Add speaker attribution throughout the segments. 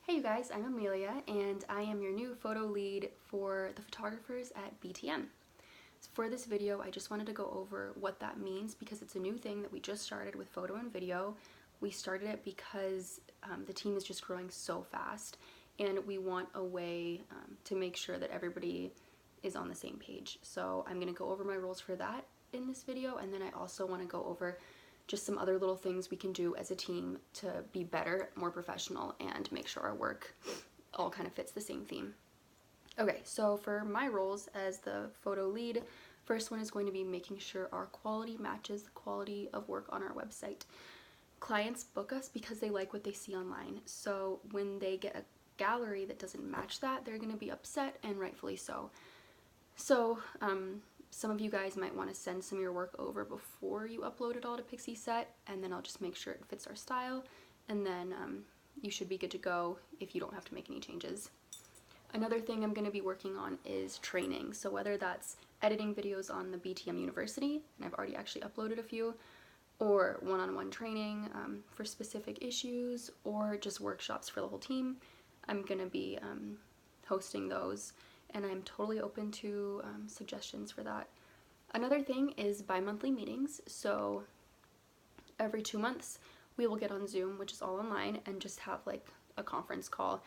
Speaker 1: Hey you guys, I'm Amelia and I am your new photo lead for the photographers at BTM. For this video, I just wanted to go over what that means because it's a new thing that we just started with photo and video. We started it because the team is just growing so fast and we want a way to make sure that everybody is on the same page. So I'm going to go over my rules for that in this video, and then I also want to go over just some other little things we can do as a team to be better, more professional, and make sure our work all kind of fits the same theme. Okay, so for my roles as the photo lead, first one is going to be making sure our quality matches the quality of work on our website. Clients book us because they like what they see online, so when they get a gallery that doesn't match that, they're going to be upset, and rightfully so. So some of you guys might want to send some of your work over before you upload it all to Pixieset, and then I'll just make sure it fits our style, and then you should be good to go if you don't have to make any changes. Another thing I'm going to be working on is training, so whether that's editing videos on the BTM University, and I've already actually uploaded a few, or one-on-one training for specific issues, or just workshops for the whole team, I'm going to be hosting those, and I'm totally open to suggestions for that. Another thing is bi-monthly meetings, so every 2 months we will get on Zoom, which is all online, and just have like a conference call.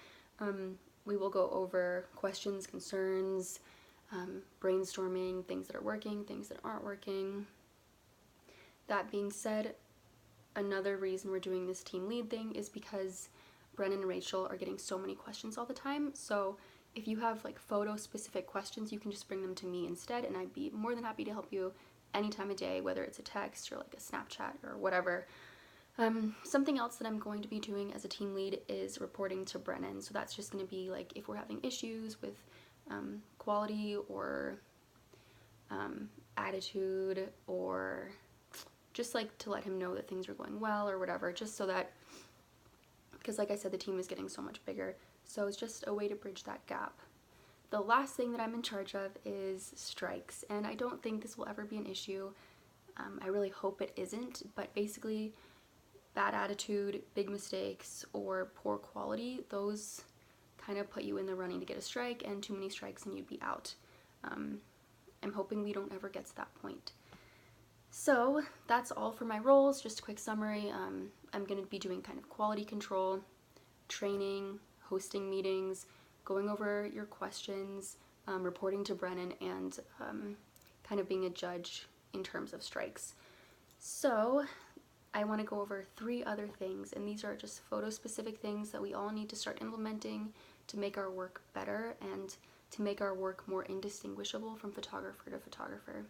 Speaker 1: We will go over questions, concerns, brainstorming, things that are working, things that aren't working. That being said, another reason we're doing this team lead thing is because Brennan and Rachel are getting so many questions all the time, so if you have like photo specific questions, you can just bring them to me instead, and I'd be more than happy to help you any time of day, whether it's a text or like a Snapchat or whatever. Something else that I'm going to be doing as a team lead is reporting to Brennan, so that's just going to be like if we're having issues with quality or attitude, or just like to let him know that things are going well or whatever, just so that, because like I said, the team is getting so much bigger, so it's just a way to bridge that gap. The last thing that I'm in charge of is strikes, and I don't think this will ever be an issue. I really hope it isn't, but basically bad attitude, big mistakes, or poor quality, those kind of put you in the running to get a strike, and too many strikes and you'd be out. I'm hoping we don't ever get to that point. So that's all for my roles. Just a quick summary. I'm going to be doing kind of quality control, training, hosting meetings, going over your questions, reporting to Brennan, and kind of being a judge in terms of strikes. So I want to go over 3 other things, and these are just photo specific things that we all need to start implementing to make our work better and to make our work more indistinguishable from photographer to photographer.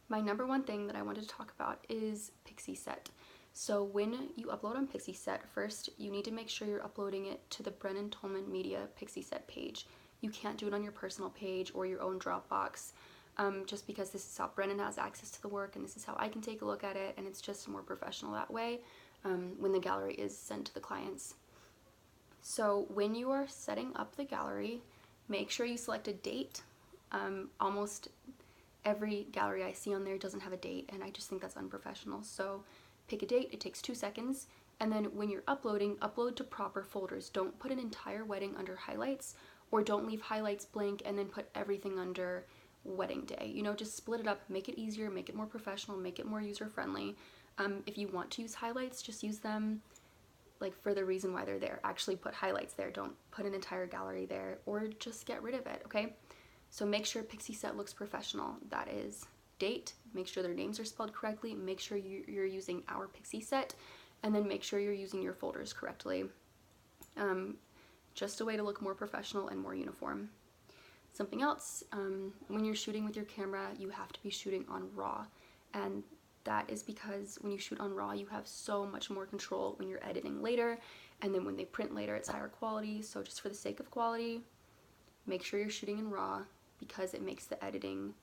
Speaker 1: My number one thing that I wanted to talk about is Pixieset. So when you upload on Pixieset, first you need to make sure you're uploading it to the Brennan Tolman Media Pixieset page. You can't do it on your personal page or your own Dropbox, just because this is how Brennan has access to the work and this is how I can take a look at it, and it's just more professional that way when the gallery is sent to the clients. So when you are setting up the gallery, make sure you select a date. Almost every gallery I see on there doesn't have a date, and I just think that's unprofessional. So pick a date, it takes 2 seconds, and then when you're uploading, upload to proper folders. Don't put an entire wedding under highlights, or don't leave highlights blank and then put everything under wedding day. You know, just split it up, make it easier, make it more professional, make it more user-friendly. If you want to use highlights, just use them like for the reason why they're there. Actually put highlights there, don't put an entire gallery there, or just get rid of it, okay? So make sure Pixieset looks professional. That is date, make sure their names are spelled correctly, make sure you're using our Pixieset, and then make sure you're using your folders correctly. Just a way to look more professional and more uniform. Something else, when you're shooting with your camera, you have to be shooting on RAW, and that is because when you shoot on RAW, you have so much more control when you're editing later, and then when they print later, it's higher quality. So just for the sake of quality, make sure you're shooting in RAW, because it makes the editing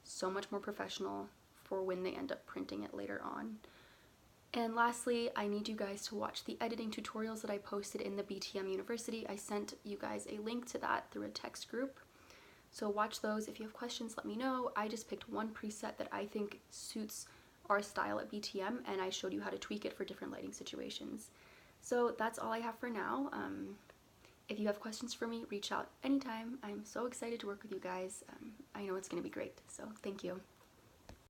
Speaker 1: so much more professional for when they end up printing it later on. And lastly, I need you guys to watch the editing tutorials that I posted in the BTM University. I sent you guys a link to that through a text group. So watch those. If you have questions, let me know. I just picked one preset that I think suits our style at BTM, and I showed you how to tweak it for different lighting situations. So that's all I have for now. If you have questions for me, reach out anytime. I'm so excited to work with you guys. I know it's going to be great. So thank you.